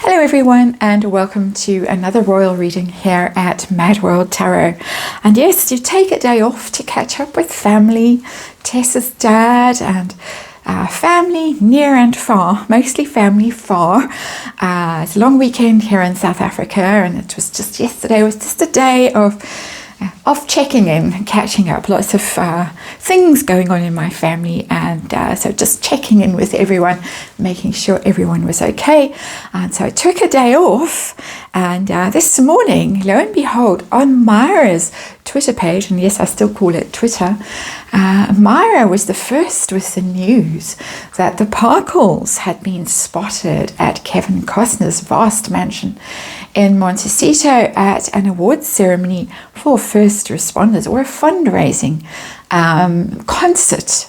Hello everyone, and welcome to another royal reading here at MadWorldTarot. And yes, you take a day off to catch up with family, Tessa's dad and family near and far, mostly family far. It's a long weekend here in South Africa, and it was just yesterday was just a day of checking in, catching up, lots of things going on in my family, and so just checking in with everyone, making sure everyone was okay. And so I took a day off, and this morning, lo and behold, on Myra's Twitter page, and yes, I still call it Twitter, Myra was the first with the news that the Parkles had been spotted at Kevin Costner's vast mansion in Montecito at an awards ceremony for first responders, or a fundraising concert.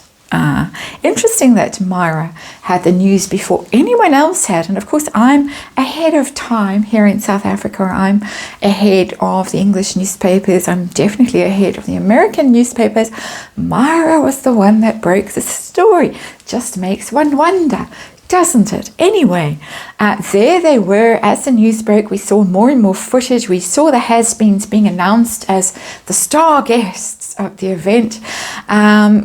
Interesting that Myra had the news before anyone else had, and of course I'm ahead of time here in South Africa. I'm ahead of the English newspapers. I'm definitely ahead of the American newspapers. Myra was the one that broke the story. Just makes one wonder, doesn't it? Anyway, there they were. As the news broke, we saw more and more footage. We saw the has-beens being announced as the star guests of the event.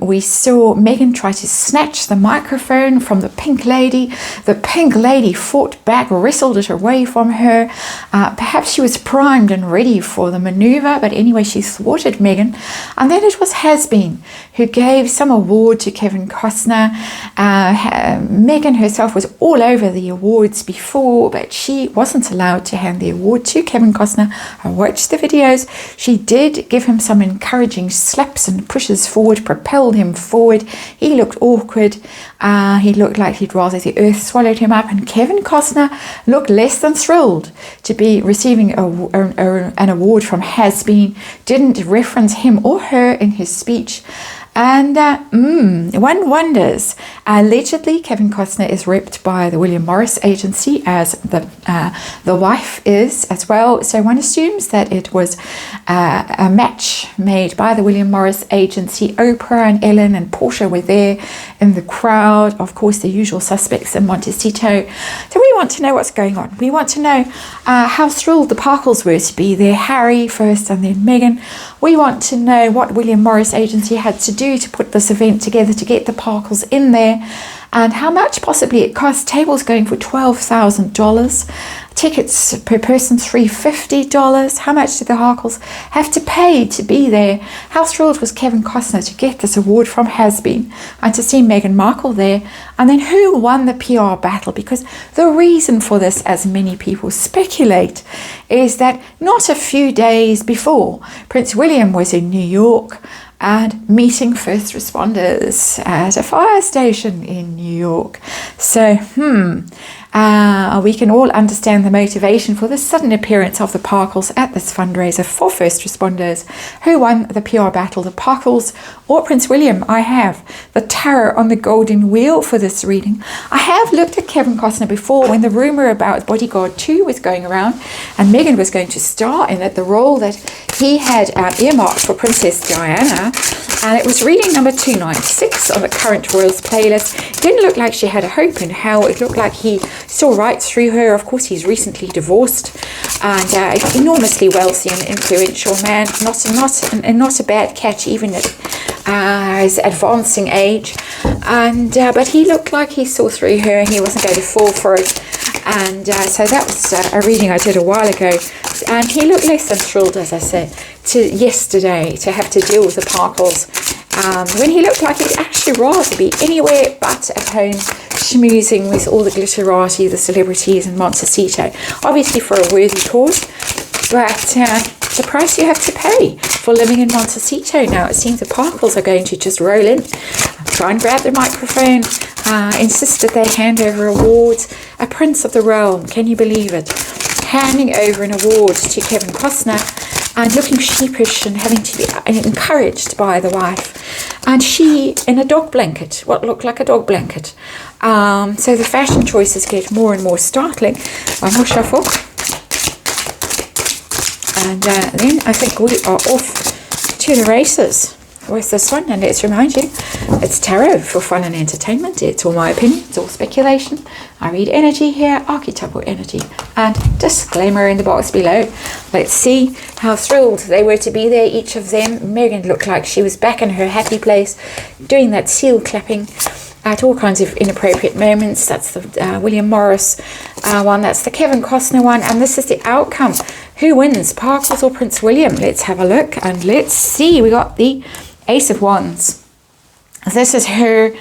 We saw Meghan try to snatch the microphone from the Pink Lady. The Pink Lady fought back, wrestled it away from her. Perhaps she was primed and ready for the maneuver, but anyway, she thwarted Meghan. And then it was has-been who gave some award to Kevin Costner. Meghan herself was all over the awards before, but she wasn't allowed to hand the award to Kevin Costner. I watched the videos. She did give him some encouraging slaps and pushes forward, propelled him forward. He looked awkward. He looked like he'd rather the earth swallowed him up, and Kevin Costner looked less than thrilled to be receiving an award from has-been. Didn't reference him or her in his speech. And one wonders, allegedly Kevin Costner is repped by the William Morris agency, as the wife is as well. So one assumes that it was a match made by the William Morris agency. Oprah and Ellen and Portia were there in the crowd. Of course, the usual suspects in Montecito. So we want to know what's going on. We want to know how thrilled the Parkles were to be there. Harry first and then Meghan. We want to know what William Morris agency had to do to put this event together to get the Parkles in there, and how much possibly it cost. Tables going for $12,000, tickets per person $350. How much did the Parkles have to pay to be there? How thrilled was Kevin Costner to get this award from has-been and to see Meghan Markle there? And then who won the PR battle? Because the reason for this, as many people speculate, is that not a few days before, Prince William was in New York and meeting first responders at a fire station in New York. So, we can all understand the motivation for the sudden appearance of the Parkles at this fundraiser for first responders. Who won the PR battle, the Parkles or Prince William? I have the tarot on the golden wheel for this reading. I have looked at Kevin Costner before when the rumor about Bodyguard 2 was going around and Meghan was going to star in it, the role that he had earmarked for Princess Diana. And it was reading number 296 on the current Royals playlist. Didn't look like she had a hope in hell. It looked like he saw right through her. Of course, he's recently divorced and enormously wealthy and influential man. Not a bad catch, even at his advancing age. And but he looked like he saw through her and he wasn't going to fall for it. And so that was a reading I did a while ago. And he looked less than thrilled, as I said, yesterday to have to deal with the Parkles, when he looked like he'd actually rather be anywhere but at home schmoozing with all the glitterati, the celebrities in Montecito. Obviously for a worthy cause, but the price you have to pay for living in Montecito. Now it seems the Parkles are going to just roll in, try and grab the microphone, insist that they hand over awards. A prince of the realm, can you believe it? Handing over an award to Kevin Costner and looking sheepish and having to be encouraged by the wife. And she in a dog blanket, what looked like a dog blanket. So the fashion choices get more and more startling. One more shuffle. And then I think we are off to the races. with this one, and let's remind you, it's tarot for fun and entertainment. It's all my opinion, it's all speculation. I read energy here, archetypal energy, and disclaimer in the box below. Let's see how thrilled they were to be there, each of them. Megan looked like she was back in her happy place, doing that seal clapping at all kinds of inappropriate moments. That's the William Morris one, that's the Kevin Costner one, and this is the outcome. Who wins, Parkles or Prince William? Let's have a look and let's see. We got the Ace of Wands. This is her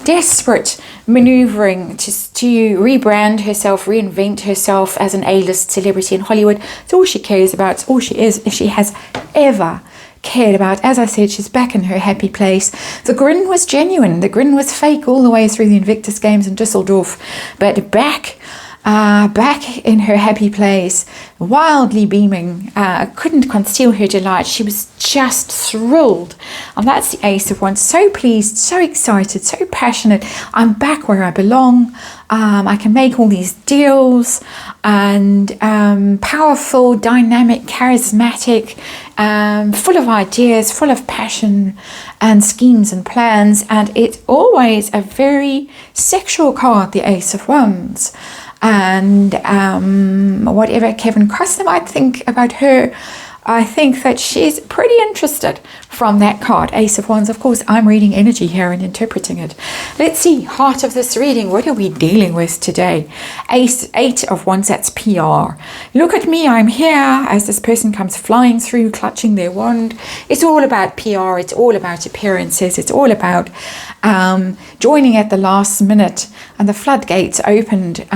desperate maneuvering to rebrand herself, reinvent herself as an A-list celebrity in Hollywood. It's all she cares about, it's all she has ever cared about. As I said, she's back in her happy place. The grin was genuine, the grin was fake all the way through the Invictus Games in Dusseldorf, but back in her happy place, wildly beaming, couldn't conceal her delight. She was just thrilled, and that's the Ace of Wands. So pleased, so excited, so passionate. I'm back where I belong. I can make all these deals, and powerful, dynamic, charismatic, full of ideas, full of passion and schemes and plans, and it's always a very sexual card, the Ace of Wands. And whatever Kevin Costner might think about her, I think that she's pretty interested from that card, Ace of Wands. Of course, I'm reading energy here and interpreting it. Let's see, heart of this reading, what are we dealing with today? Eight of Wands, that's PR. Look at me, I'm here, as this person comes flying through, clutching their wand. It's all about PR, it's all about appearances, it's all about joining at the last minute, and the floodgates opened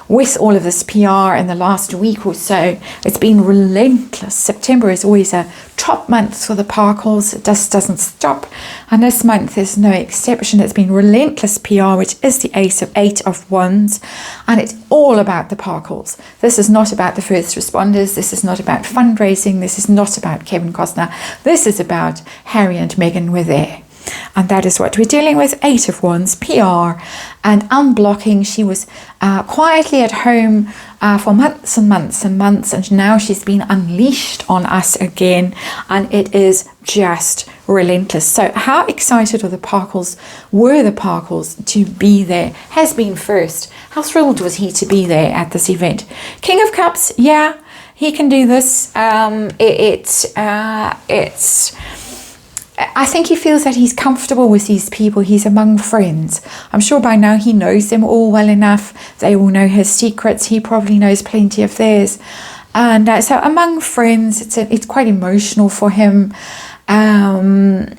with all of this PR in the last week or so. It's been relentless. September is always a top month for the Parkles. It just doesn't stop, and this month is no exception. It's been relentless PR, which is the Eight of Wands, and it's all about the Parkles. This is not about the first responders. This is not about fundraising. This is not about Kevin Costner. This is about Harry and Meghan were there. And that is what we're dealing with, Eight of Wands, PR, and unblocking. She was quietly at home for months and months and months, and now she's been unleashed on us again, and it is just relentless. So how excited were the Parkles to be there? Has been first. How thrilled was he to be there at this event? King of Cups, yeah, he can do this. I think he feels that he's comfortable with these people. He's among friends. I'm sure by now he knows them all well enough. They all know his secrets. He probably knows plenty of theirs. And so among friends, it's quite emotional for him. And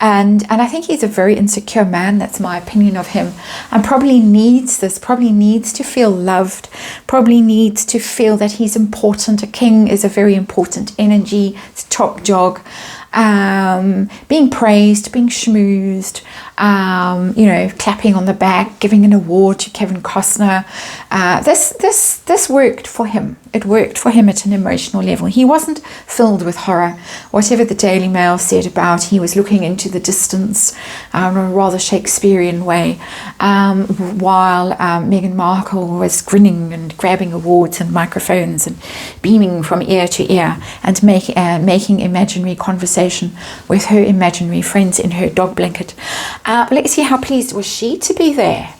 I think he's a very insecure man. That's my opinion of him. And probably needs this, probably needs to feel loved, probably needs to feel that he's important. A king is a very important energy. It's top dog. Being praised, being schmoozed, clapping on the back, giving an award to Kevin Costner. This worked for him. It worked for him at an emotional level. He wasn't filled with horror. Whatever the Daily Mail said about, he was looking into the distance in a rather Shakespearean way, while Meghan Markle was grinning and grabbing awards and microphones and beaming from ear to ear and making imaginary conversation with her imaginary friends in her dog blanket. Let's see how pleased was she to be there.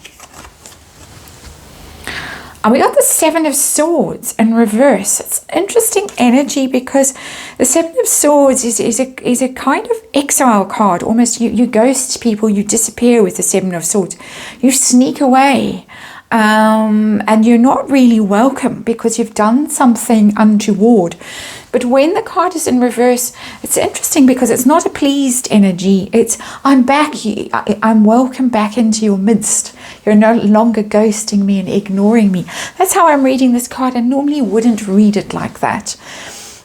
And we got the Seven of Swords in reverse. It's interesting energy because the Seven of Swords is a kind of exile card. Almost you ghost people, you disappear with the Seven of Swords. You sneak away. And you're not really welcome because you've done something untoward. But when the card is in reverse, it's interesting because it's not a pleased energy. It's, I'm back, I'm welcome back into your midst. You're no longer ghosting me and ignoring me. That's how I'm reading this card. I normally wouldn't read it like that.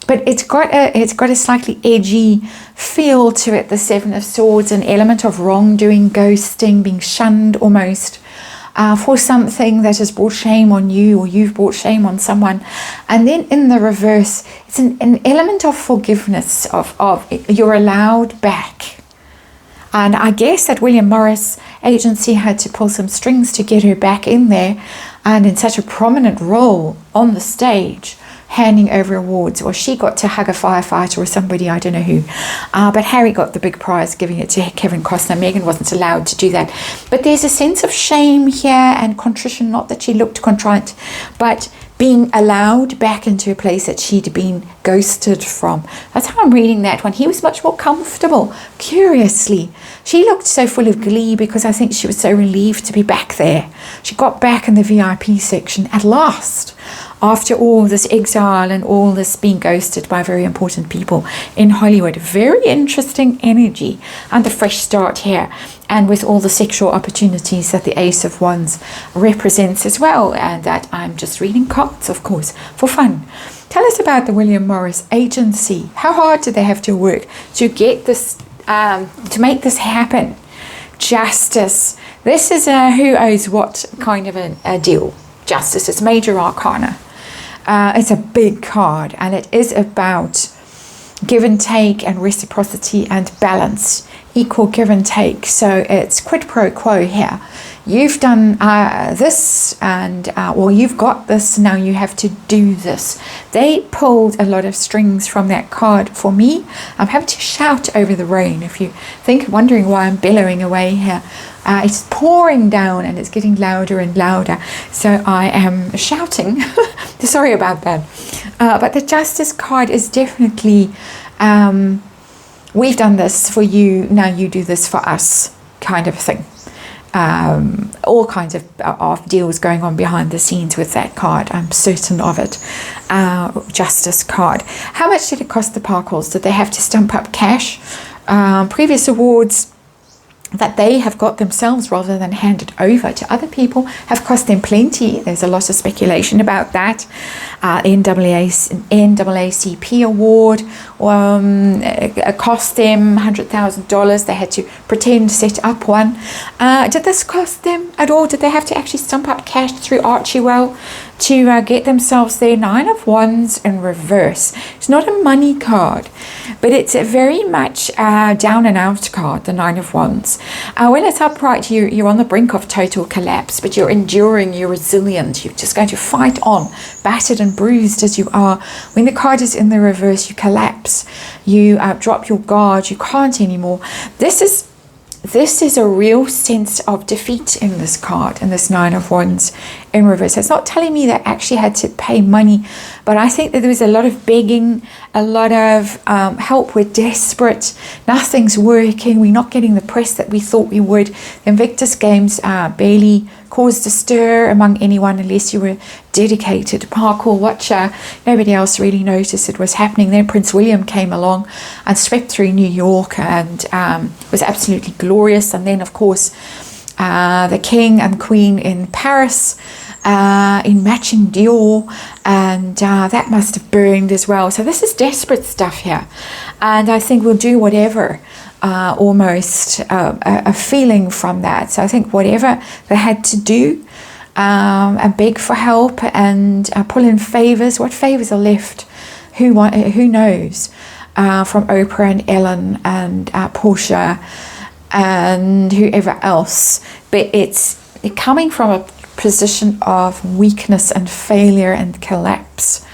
But it's got a slightly edgy feel to it, the Seven of Swords, an element of wrongdoing, ghosting, being shunned almost. For something that has brought shame on you, or you've brought shame on someone. And then in the reverse, it's an element of forgiveness, of you're allowed back. And I guess that William Morris agency had to pull some strings to get her back in there and in such a prominent role on the stage handing over awards, or she got to hug a firefighter or somebody, I don't know who. But Harry got the big prize, giving it to Kevin Costner. Meghan wasn't allowed to do that. But there's a sense of shame here and contrition, not that she looked contrite, but being allowed back into a place that she'd been ghosted from. That's how I'm reading that one. He was much more comfortable, curiously. She looked so full of glee because I think she was so relieved to be back there. She got back in the VIP section at last, after all this exile and all this being ghosted by very important people in Hollywood. Very interesting energy and a fresh start here, and with all the sexual opportunities that the Ace of Wands represents as well, and that I'm just reading cards, of course, for fun. Tell us about the William Morris Agency. How hard did they have to work to get this, to make this happen? Justice. This is who owes what kind of a deal. Justice. It's major arcana. It's a big card, and it is about give and take and reciprocity and balance, equal give and take. So it's quid pro quo here. You've done this, and well, you've got this, now you have to do this. They pulled a lot of strings from that card for me. I'm having to shout over the rain. If you wondering why I'm bellowing away here, it's pouring down and it's getting louder and louder, so I am shouting. Sorry about that. But the Justice card is definitely we've done this for you, now you do this for us kind of thing. All kinds of deals going on behind the scenes with that card. I'm certain of it. Justice card. How much did it cost the Parkles? Did they have to stump up cash? Previous awards that they have got themselves rather than handed over to other people have cost them plenty. There's a lot of speculation about that. NAACP award cost them $100,000. They had to pretend to set up one. Did this cost them at all? Did they have to actually stump up cash through Archewell to get themselves their Nine of Wands in reverse? It's not a money card, but it's a very much down and out card, the Nine of Wands. When it's upright, you're on the brink of total collapse, but you're enduring, you're resilient, you're just going to fight on, battered and bruised as you are. When the card is in the reverse, you collapse, you drop your guard, you can't anymore. This is a real sense of defeat in this card, in this Nine of Wands in reverse. It's not telling me that I actually had to pay money, but I think that there was a lot of begging, a lot of help. We're desperate, nothing's working, we're not getting the press that we thought we would. The Invictus Games barely caused a stir among anyone unless you were dedicated parkour watcher. Nobody else really noticed it was happening. Then Prince William came along and swept through New York and was absolutely glorious. And then, of course, the King and Queen in Paris in matching Dior, and that must have burned as well. So this is desperate stuff here, and I think we'll do whatever. Almost a feeling from that. So I think whatever they had to do, and beg for help and pull in favors. What favors are left? Who knows? From Oprah and Ellen and Portia and whoever else. But it's coming from a position of weakness and failure and collapse.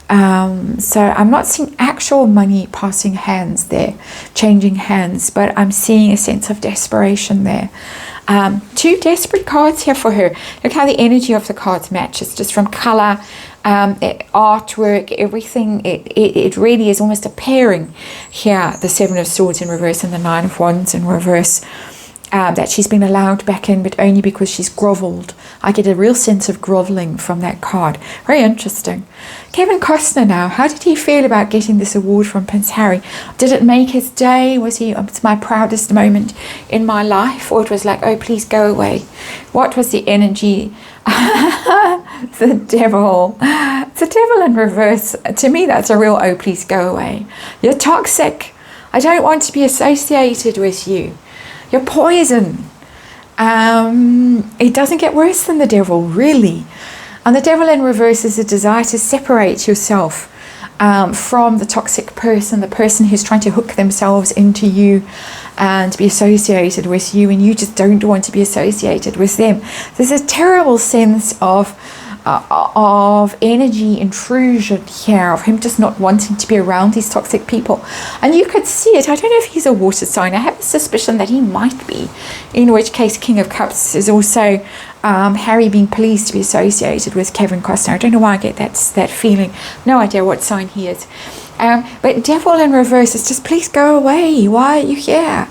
So I'm not seeing actual money passing hands there, changing hands, but I'm seeing a sense of desperation there. Two desperate cards here for her. Look how the energy of the cards matches, just from color, artwork, everything. It really is almost a pairing here. The Seven of Swords in reverse and the Nine of Wands in reverse. That she's been allowed back in, but only because she's groveled. I get a real sense of groveling from that card. Very interesting. Kevin Costner now, how did he feel about getting this award from Prince Harry? Did it make his day? Was he, it's my proudest moment in my life? Or it was like, oh, please go away? What was the energy? The devil. The devil in reverse. To me, that's a real, oh, please go away. You're toxic. I don't want to be associated with you. You're poison. It doesn't get worse than the devil, really. And the devil in reverse is a desire to separate yourself from the toxic person, the person who's trying to hook themselves into you and be associated with you, and you just don't want to be associated with them. There's a terrible sense of of energy intrusion here, of him just not wanting to be around these toxic people. And you could see it. I don't know if he's a water sign. I have a suspicion that he might be, in which case King of Cups is also Harry being pleased to be associated with Kevin Costner. I don't know why I get that feeling. No idea what sign he is. But Devil in reverse is just, please go away. Why are you here?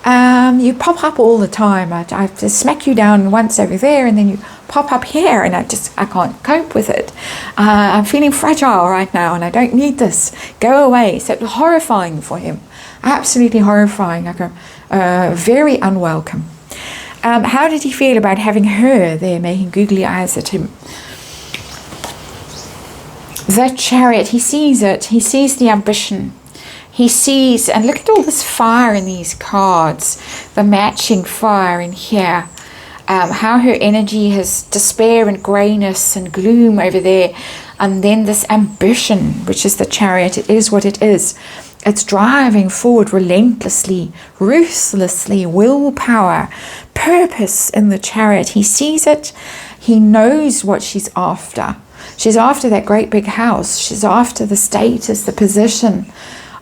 You pop up all the time. I just smack you down once over there, and then you pop up here, and I can't cope with it. I'm feeling fragile right now, and I don't need this. Go away. So horrifying for him. Absolutely horrifying. Like very unwelcome. How did he feel about having her there making googly eyes at him? The Chariot, he sees it. He sees the ambition. He sees, and look at all this fire in these cards, the matching fire in here. How her energy has despair and greyness and gloom over there. And then this ambition, which is the Chariot. It is what it is. It's driving forward relentlessly, ruthlessly, willpower, purpose in the Chariot. He sees it. He knows what she's after. She's after that great big house. She's after the status, the position.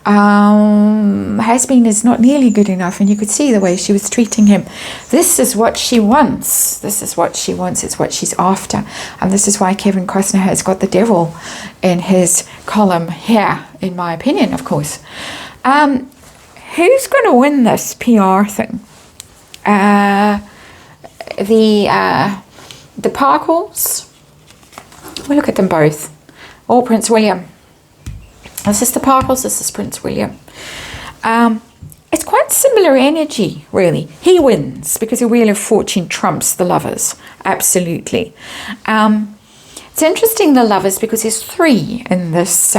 Has-been is not nearly good enough, and you could see the way she was treating him. This is what she wants. This is what she wants. It's what she's after. And this is why Kevin Costner has got the devil in his column here, in my opinion, of course. Who's going to win this PR thing? The Parkles? We'll look at them both. Or Prince William. This is the Parkles, this is Prince William. It's quite similar energy, really. He wins because the Wheel of Fortune trumps the Lovers, absolutely. It's interesting, the Lovers, because there's 3 in this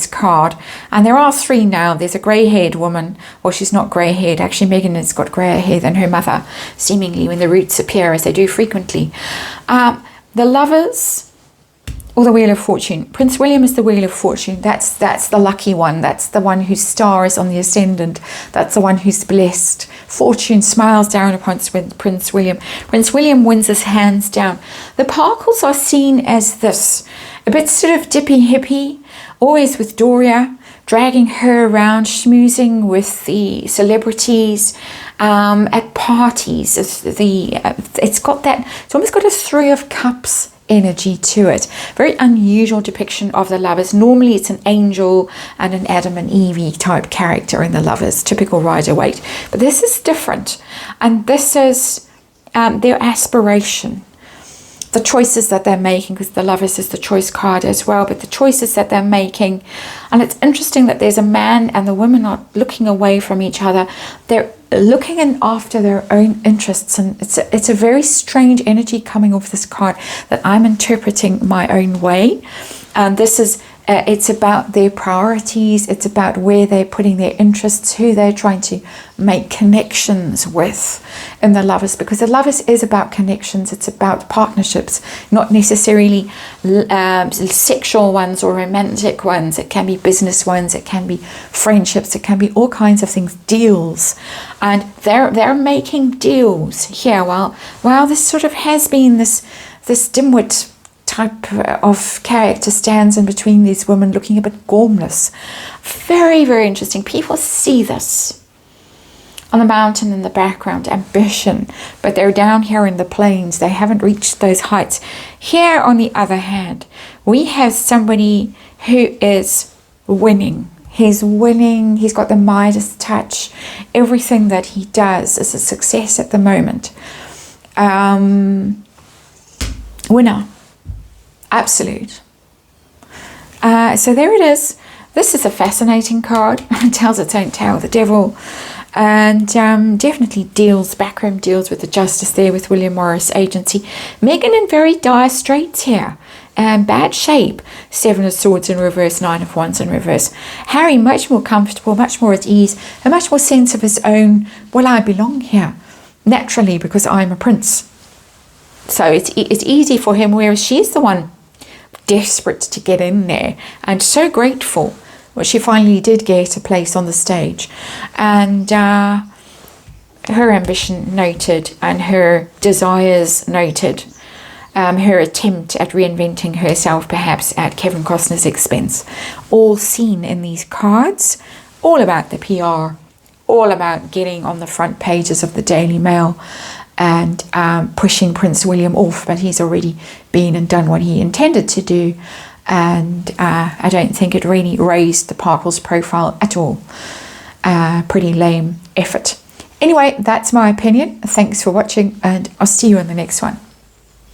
card, and there are 3 now. There's a grey-haired woman. Well, she's not grey-haired. Actually, Megan has got greyer hair than her mother, seemingly, when the roots appear, as they do frequently. The Lovers, or the Wheel of Fortune. Prince William is the Wheel of Fortune. That's the lucky one. That's the one whose star is on the ascendant. That's the one who's blessed. Fortune smiles down upon Prince William. Prince William wins his hands down. The Parkles are seen as this, a bit sort of dippy hippie, always with Doria, dragging her around, schmoozing with the celebrities at parties. It's got that, it's almost got a 3 of Cups energy to it. Very unusual depiction of the Lovers. Normally it's an angel and an Adam and Eve type character in the Lovers, typical Rider-Waite. But this is different, and this is their aspiration, the choices that they're making, because the Lovers is the choice card as well, but the choices that they're making. And it's interesting that there's a man and the woman are looking away from each other. They're looking in after their own interests, and it's a very strange energy coming off this card that I'm interpreting my own way. And this is it's about their priorities. It's about where they're putting their interests, who they're trying to make connections with in the Lovers, because the Lovers is about connections. It's about partnerships, not necessarily sexual ones or romantic ones. It can be business ones, it can be friendships, it can be all kinds of things, deals. And they're making deals here while this sort of has been this dimwit type of character stands in between these women, looking a bit gormless. Very, very interesting. People see this on the mountain in the background, ambition, but they're down here in the plains. They haven't reached those heights. Here, on the other hand, we have somebody who is winning. He's winning. He's got the Midas touch. Everything that he does is a success at the moment. Winner. Absolute. So there it is. This is a fascinating card. It tells its own tale, the Devil. And definitely backroom deals with the Justice there with William Morris agency. Megan in very dire straits here. Bad shape. 7 of Swords in reverse, 9 of Wands in reverse. Harry much more comfortable, much more at ease, a much more sense of his own, well, I belong here. Naturally, because I'm a prince. So it's easy for him, whereas she's the one desperate to get in there and so grateful. Well, she finally did get a place on the stage, and her ambition noted and her desires noted. her attempt at reinventing herself, perhaps at Kevin Costner's expense, all seen in these cards, all about the PR, all about getting on the front pages of the Daily Mail and pushing Prince William off, but he's already been and done what he intended to do, and I don't think it really raised the Parkles profile at all. Pretty lame effort. Anyway, that's my opinion. Thanks for watching, and I'll see you in the next one.